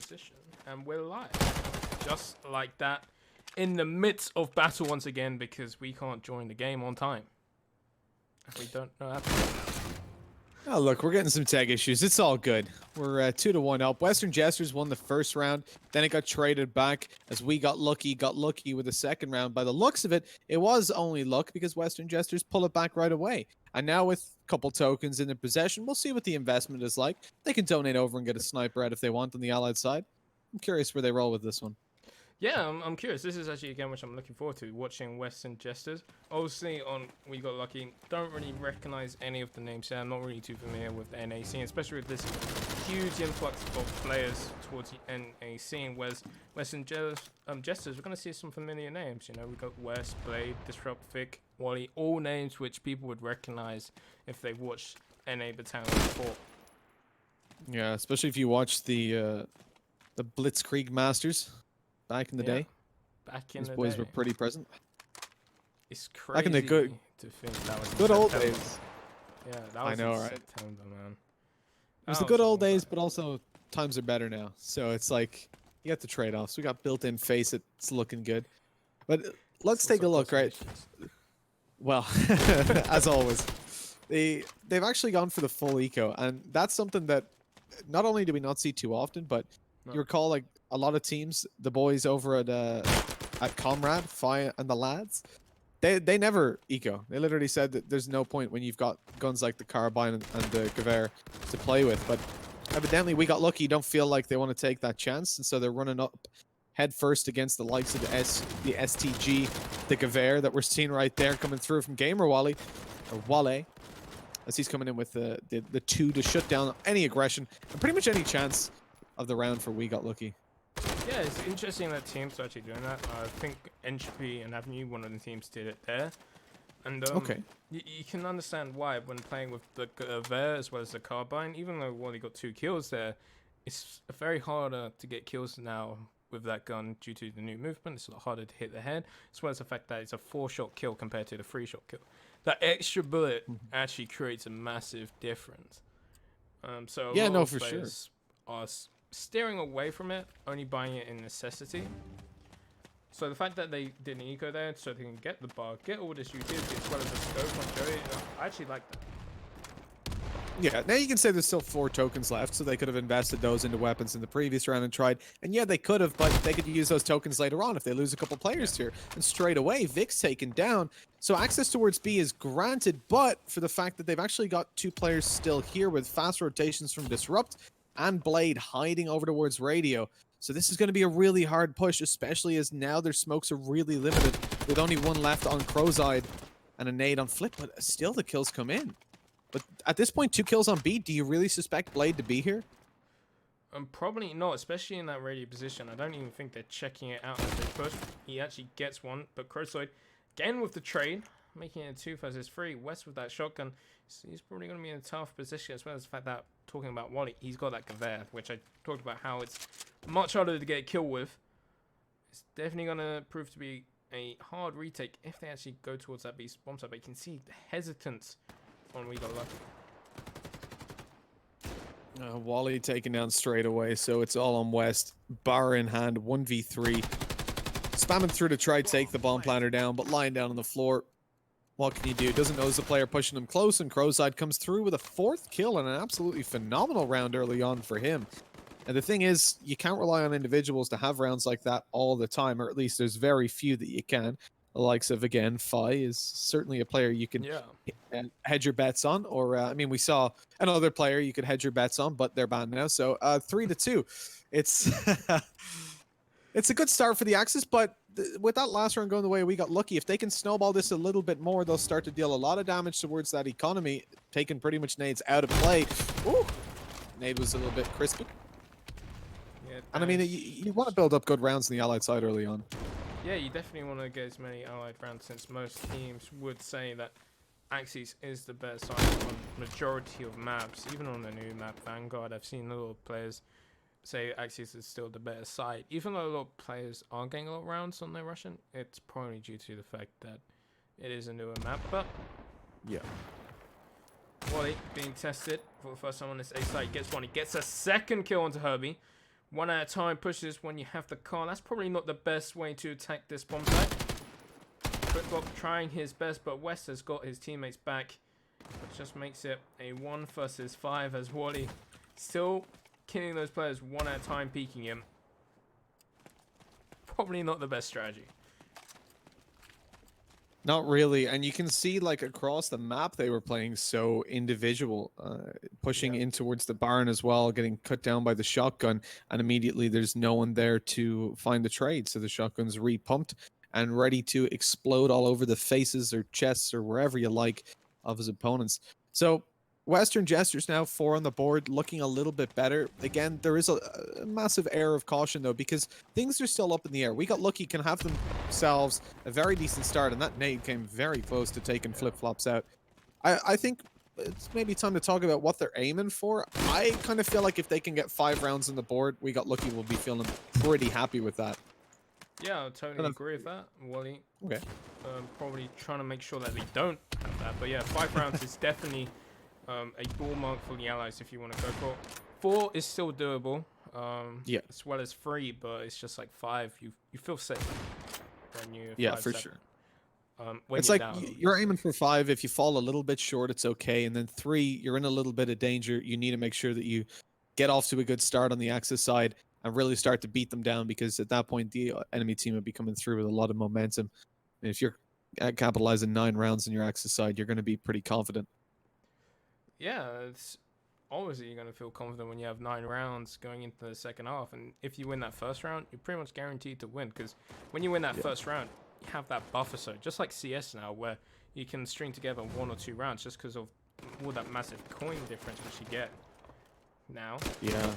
position, and we're live. Just like that, in the midst of battle once again, because we can't join the game on time. We don't know how to do that. Oh, look, we're getting some tech issues. It's all good. We're 2-1 up. Western Jesters won the first round. Then it got traded back as we got lucky with the second round. By the looks of it, it was only luck because Western Jesters pull it back right away. And now with a couple tokens in their possession, we'll see what the investment is like. They can donate over and get a sniper out if they want on the Allied side. I'm curious where they roll with this one. Yeah, I'm curious. This is actually a game which I'm looking forward to, watching Western Jesters. Obviously, on We Got Lucky, don't really recognize any of the names here. I'm not really too familiar with the NA scene, especially with this huge influx of players towards the NA scene. Whereas Western Jesters, we're going to see some familiar names. You know, we've got West, Blade, Disrupt, Vic, Wally, all names which people would recognize if they watched NA Battalion before. Yeah, especially if you watch the Blitzkrieg Masters. Back in the day, these boys were pretty present. It's crazy back in the good to think that was good old September. days. Yeah, that was I know, in right? September, man. It was the good old days, but also times are better now. So it's like you got the trade-offs. We got built-in face. It's looking good. But let's take a look, right? Well, as always, they've actually gone for the full eco, and that's something that not only do we not see too often, but you recall like a lot of teams, the boys over at Comrade, Fi, and the lads, they never eco. They literally said that there's no point when you've got guns like the carbine and the Gewehr to play with. But evidently, We Got Lucky don't feel like they want to take that chance, and so they're running up head first against the likes of the STG, the Gewehr that we're seeing right there coming through from Gamer Wally, or Wale, as he's coming in with the 2 to shut down any aggression and pretty much any chance of the round for We Got Lucky. Yeah, it's interesting that teams are actually doing that. I think Entropy and Avenue, one of the teams, did it there. And okay, you can understand why when playing with the Gewehr as well as the carbine, even though Wally got 2 kills there, it's very harder to get kills now with that gun due to the new movement. It's a lot harder to hit the head, as well as the fact that it's a 4-shot kill compared to the 3-shot kill. That extra bullet actually creates a massive difference. So a lot of for players are steering away from it, only buying it in necessity. So the fact that they did an eco there, so they can get the bar, get all this utility as well as the scope on Joey, I actually like that. Yeah, now you can say there's still 4 tokens left, so they could have invested those into weapons in the previous round and tried. And yeah, they could have, but they could use those tokens later on if they lose a couple players here. And straight away, Vic's taken down. So access towards B is granted, but for the fact that they've actually got 2 players still here with fast rotations from Disrupt and Blade hiding over towards Radio. So this is going to be a really hard push, especially as now their smokes are really limited with only 1 left on Crowside and a nade on Flip, but still the kills come in. But at this point, 2 kills on B. Do you really suspect Blade to be here? Probably not, especially in that radio position. I don't even think they're checking it out as they push. He actually gets one, but Crowside, again with the trade, making it 2 versus 3. West with that shotgun, he's probably going to be in a tough position, as well as the fact that, talking about Wally, he's got that Gewehr, which I talked about how it's much harder to get a kill with. It's definitely going to prove to be a hard retake if they actually go towards that beast bomb site, but you can see the hesitance on We Got Lucky. Wally taken down straight away, so it's all on West. Bar in hand, 1v3. Spamming through to try to take the bomb planter down, but lying down on the floor. What can you do? Doesn't notice the player pushing him close, and Crowside comes through with a 4th kill and an absolutely phenomenal round early on for him. And the thing is, you can't rely on individuals to have rounds like that all the time, or at least there's very few that you can. The likes of, again, Fi is certainly a player you can hedge your bets on. Or, I mean, we saw another player you could hedge your bets on, but they're banned now. So 3-2. It's it's a good start for the Axis, but with that last round going the way We Got Lucky, if they can snowball this a little bit more, they'll start to deal a lot of damage towards that economy, taking pretty much nades out of play. Ooh, nade was a little bit crispy. Yeah, and I mean, you want to build up good rounds on the Allied side early on. Yeah, you definitely want to get as many Allied rounds, since most teams would say that Axis is the best side on majority of maps. Even on the new map Vanguard, I've seen a lot of players say Axis is still the better side. Even though a lot of players are getting a lot of rounds on their Russian, it's probably due to the fact that it is a newer map. But yeah, Wally being tested for the first time on this A side, gets one. He gets a 2nd kill onto Herbie One at a time pushes when you have the car. That's probably not the best way to attack this bomb site. Flip-flop trying his best, but West has got his teammates back, which just makes it a 1 versus 5 as Wally still killing those players one at a time, peeking him. Probably not the best strategy. Not really, and you can see like across the map they were playing so individual, pushing in towards the barn as well, getting cut down by the shotgun, and immediately there's no one there to find the trade, so the shotgun's re-pumped and ready to explode all over the faces or chests or wherever you like of his opponents. So Western Jesters now 4 on the board, looking a little bit better. Again, there is a massive air of caution though, because things are still up in the air. We Got Lucky can have themselves a very decent start, and that nade came very close to taking flip-flops out. I think it's maybe time to talk about what they're aiming for. I kind of feel like if they can get 5 rounds on the board, We Got Lucky will be feeling pretty happy with that. Yeah, I totally agree with that, Wally. Okay. Probably trying to make sure that they don't have that. But yeah, 5 rounds is definitely a ball mark for the Allies if you want to go for it. 4 is still doable, yeah, as well as 3, but it's just like 5. You feel safe when you for sure. When it's you're like down. You're aiming for 5. If you fall a little bit short, it's okay. And then 3, you're in a little bit of danger. You need to make sure that you get off to a good start on the Axis side and really start to beat them down, because at that point the enemy team will be coming through with a lot of momentum. And if you're capitalizing 9 rounds on your Axis side, you're going to be pretty confident. Yeah, it's obviously you're going to feel confident when you have 9 rounds going into the second half. And if you win that first round, you're pretty much guaranteed to win, because when you win that first round, you have that buffer zone, just like CS now, where you can string together 1 or 2 rounds just because of all that massive coin difference which you get now. Yeah.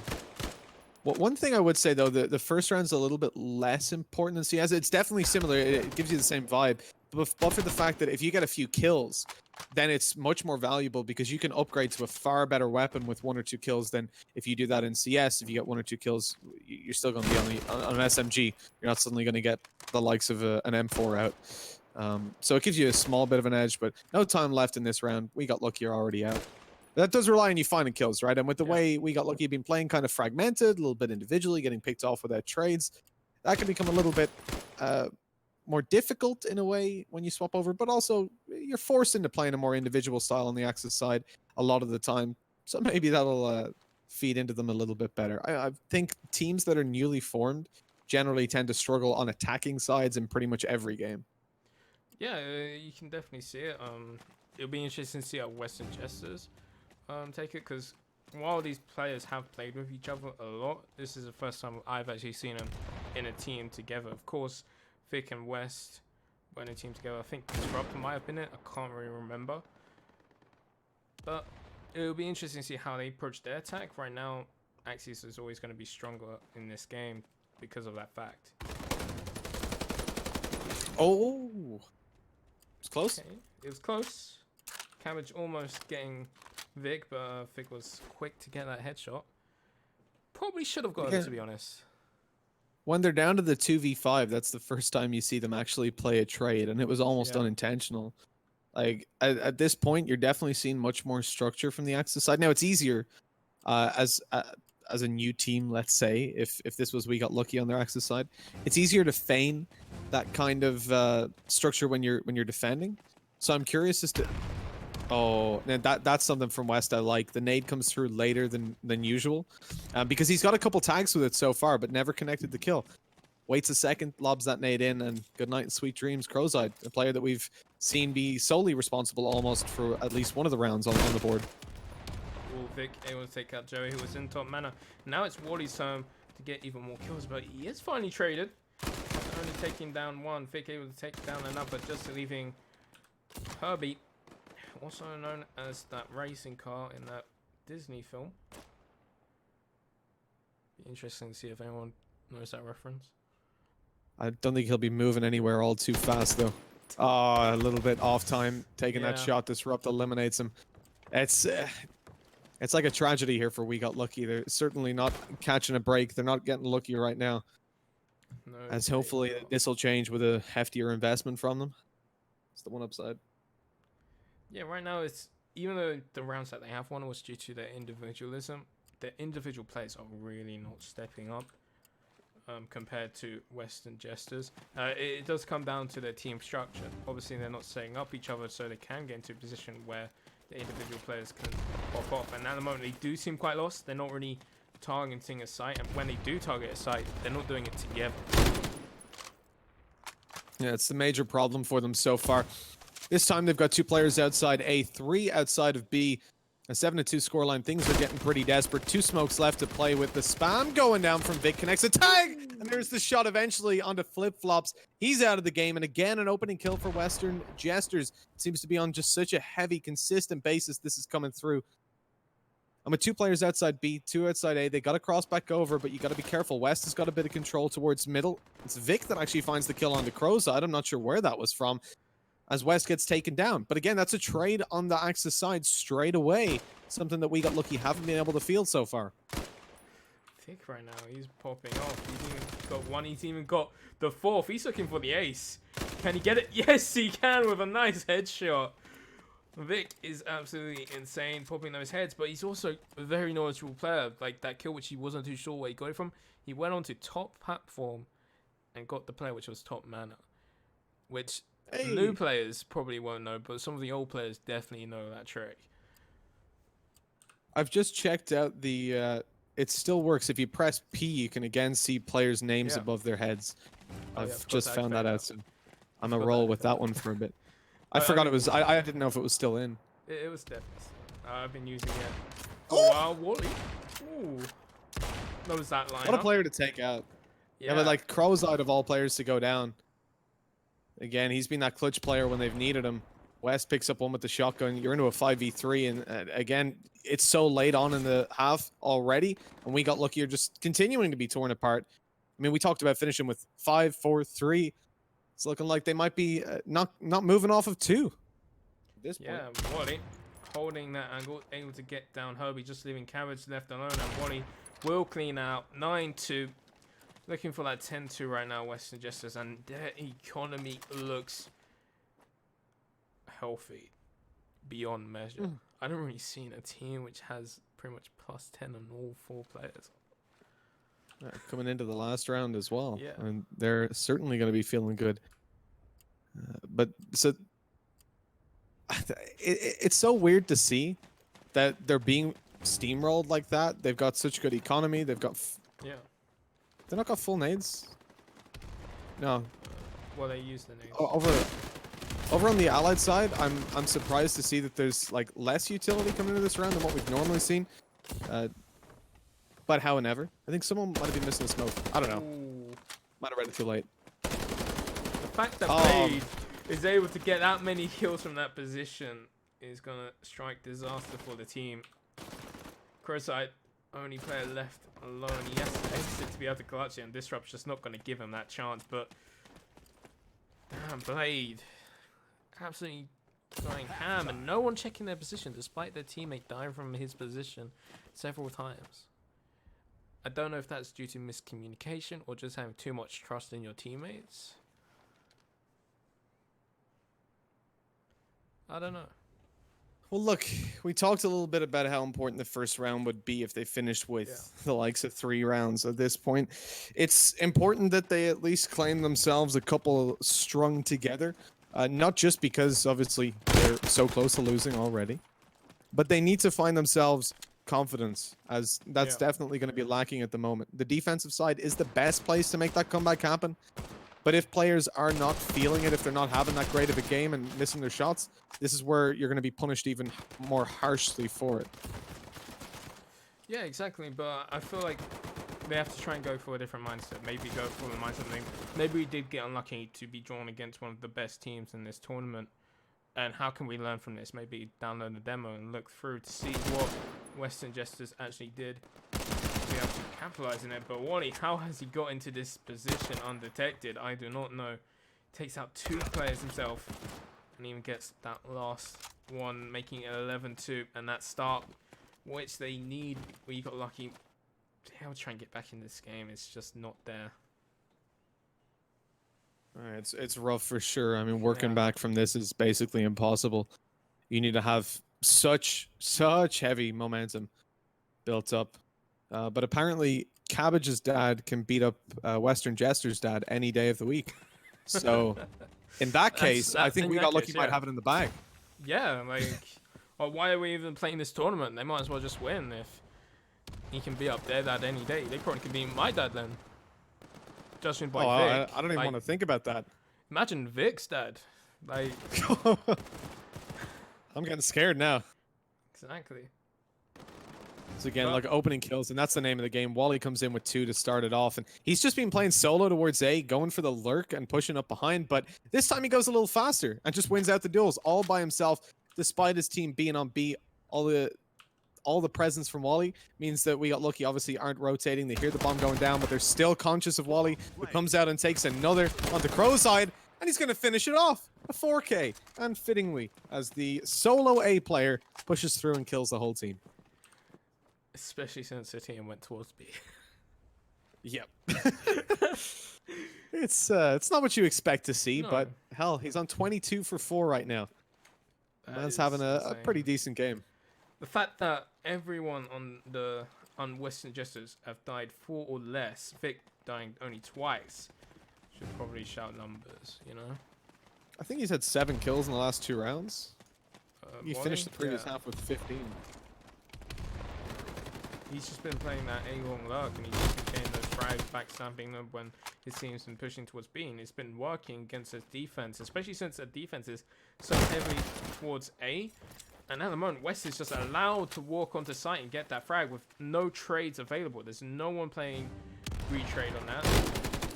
Well, one thing I would say though, the first round's a little bit less important than CS. It's definitely similar. It gives you the same vibe, but for the fact that if you get a few kills, then it's much more valuable, because you can upgrade to a far better weapon with 1 or 2 kills than if you do that in CS. If you get 1 or 2 kills, you're still going to be on an SMG. You're not suddenly going to get the likes of an M4 out. So it gives you a small bit of an edge, but no time left in this round. We Got Lucky, you're already out. That does rely on you finding kills, right? And with the way We Got Lucky been playing kind of fragmented, a little bit individually, getting picked off without trades, that can become a little bit more difficult in a way when you swap over, but also you're forced into playing a more individual style on the Axis side a lot of the time. So maybe that'll feed into them a little bit better. I think teams that are newly formed generally tend to struggle on attacking sides in pretty much every game. Yeah, you can definitely see it. It'll be interesting to see how Western Jesters take it, because while these players have played with each other a lot, this is the first time I've actually seen them in a team together. Of course, Vic and West were in a team together. I think Disrupt might have been it. I can't really remember. But it'll be interesting to see how they approach their attack. Right now, Axis is always going to be stronger in this game because of that fact. Oh, it's close. Okay. It was close. Cabbage almost getting Vic, but Vic was quick to get that headshot. Probably should have got it, to be honest. When they're down to the 2v5, that's the first time you see them actually play a trade, and it was almost unintentional. Like at this point, you're definitely seeing much more structure from the Axis side. Now it's easier as a new team, let's say, if this was We Got Lucky on their Axis side, it's easier to feign that kind of structure when you're defending. So I'm curious as to that's something from West I like. The nade comes through later than usual, because he's got a couple tags with it so far, but never connected the kill. Waits a second, lobs that nade in, and good night and sweet dreams. Crowside, a player that we've seen be solely responsible almost for at least one of the rounds on the board. Well, Vic able to take out Joey, who was in top mana. Now it's Wally's turn to get even more kills, but he is finally traded. Only taking down 1. Vic able to take down another, just leaving Herbie, also known as that racing car in that Disney film. Be interesting to see if anyone knows that reference. I don't think he'll be moving anywhere all too fast, though. Oh, a little bit off time. Taking that shot, Disrupt eliminates him. It's like a tragedy here for We Got Lucky. They're certainly not catching a break. They're not getting lucky right now. No, as hopefully this will change with a heftier investment from them. It's the one upside. Yeah, right now it's, even though the rounds that they have won was due to their individualism, the individual players are really not stepping up compared to Western Jesters. It does come down to their team structure. Obviously, they're not setting up each other, so they can get into a position where the individual players can pop off. And at the moment, they do seem quite lost. They're not really targeting a site, and when they do target a site, they're not doing it together. Yeah, it's the major problem for them so far. This time they've got 2 players outside A, 3 outside of B. A 7-2 scoreline. Things are getting pretty desperate. 2 smokes left to play with. The spam going down from Vic. Connects a tag! And there's the shot eventually onto flip-flops. He's out of the game. And again, an opening kill for Western Jesters. It seems to be on just such a heavy, consistent basis this is coming through. I'm with 2 players outside B, 2 outside A. They got to cross back over, but you got to be careful. West has got a bit of control towards middle. It's Vic that actually finds the kill on the Crow side. I'm not sure where that was from, as West gets taken down. But again, that's a trade on the Axis side straight away. Something that we got lucky haven't been able to field so far. Vic right now, he's popping off. He's even got 1. He's even got the 4th. He's looking for the ace. Can he get it? Yes, he can with a nice headshot. Vic is absolutely insane, popping those heads, but he's also a very knowledgeable player. Like that kill, which he wasn't too sure where he got it from. He went on to top platform and got the player, which was top mana, which new players probably won't know, but some of the old players definitely know that trick. I've just checked out the... it still works. If you press P, you can again see players' names above their heads. I've just found that out, so I'm a roll with that one for a bit. I forgot it was... I didn't know if it was still in. It was definitely. I've been using it. Oh, wow, Wally. Ooh. Knows that line. What a player to take out. Yeah, but like Crow's out of all players to go down. Again, he's been that clutch player when they've needed him. West picks up one with the shotgun. You're into a 5v3, and again, it's so late on in the half already, and we got luckier just continuing to be torn apart. I mean, we talked about finishing with 5, 4, 3. It's looking like they might be not moving off of 2. At this point. Yeah, Wally holding that angle, able to get down Herbie, just leaving Cabbage left alone, and Wally will clean out 9-2. Looking for that 10-2 right now, Western Jesters, and their economy looks healthy beyond measure. I don't really see a team which has pretty much plus 10 on all 4 players. Coming into the last round as well. Yeah. And they're certainly going to be feeling good. But so it's so weird to see that they're being steamrolled like that. They've got such good economy. They've got... They've not got full nades? No. Well, they use the nades. Over on the Allied side, I'm surprised to see that there's like less utility coming into this round than what we've normally seen. But how and ever. I think someone might have been missing a smoke. I don't know. Ooh. Might have read it too late. The fact that Blade is able to get that many kills from that position is going to strike disaster for the team. Crowside, only player left alone. He has to exit to be able to clutch it, and Disrupt's just not going to give him that chance. But damn, Blade absolutely going ham, and no one checking their position despite their teammate dying from his position several times. I don't know if that's due to miscommunication or just having too much trust in your teammates. I don't know. Well, look, we talked a little bit about how important the first round would be if they finished with the likes of 3 rounds at this point. It's important that they at least claim themselves a couple strung together. Not just because, obviously, they're so close to losing already, but they need to find themselves confidence, as that's definitely going to be lacking at the moment. The defensive side is the best place to make that comeback happen. But if players are not feeling it, if they're not having that great of a game and missing their shots, this is where you're going to be punished even more harshly for it. Yeah, exactly. But I feel like they have to try and go for a different mindset. Maybe go for the mindset. Maybe we did get unlucky to be drawn against one of the best teams in this tournament. And how can we learn from this? Maybe download the demo and look through to see what Western Jesters actually did to be able to capitalize in it. But Wally, how has he got into this position undetected? I do not know. Takes out 2 players himself and even gets that last one, making it 11-2. And that start, which they need, we got lucky. They'll try and get back in this game. It's just not there. It's rough for sure. I mean, working back from this is basically impossible. You need to have such heavy momentum built up. But apparently, Cabbage's dad can beat up Western Jester's dad any day of the week. So, in that case, I think in we that got lucky. case, Might yeah. have it in the bag. Yeah, like, well, why are we even playing this tournament? They might as well just win if he can be up their dad any day. They probably can beat my dad then. Judging by Vic. I don't even want to think about that. Imagine Vic's dad. Like, I'm getting scared now. exactly. So again, like opening kills, and that's the name of the game. Wally comes in with 2 to start it off, and he's just been playing solo towards A, going for the lurk and pushing up behind, but this time he goes a little faster and just wins out the duels all by himself, despite his team being on B. All the presence from Wally means that we got lucky. Obviously aren't rotating. They hear the bomb going down, but they're still conscious of Wally, who comes out and takes another onto Crow's side, and he's going to finish it off. A 4K, and fittingly, as the solo A player pushes through and kills the whole team. Especially since the team went towards B. Yep. It's not what you expect to see, No. but hell, he's on 22 for 4 right now. The That man's is having a insane. pretty decent game. The fact that everyone on Western Jesters have died 4 or less, Vic dying only twice, should probably shout numbers, you know? I think he's had 7 kills in the last 2 rounds. He Wally? finished the previous Yeah. half with 15. He's just been playing that A-long lurk, and he's just been getting those frags, backstamping them when his team's been pushing towards B, and it's been working against his defense, especially since the defense is so heavily towards A. And at the moment, West is just allowed to walk onto site and get that frag with no trades available. There's no one playing retrade on that.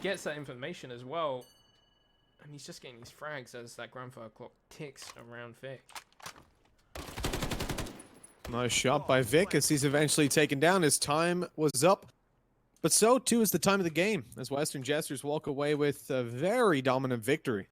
Gets that information as well, and he's just getting these frags as that grandfather clock ticks around Vic. Nice shot by Vic as he's eventually taken down. His time was up, but so too is the time of the game as Western Jesters walk away with a very dominant victory.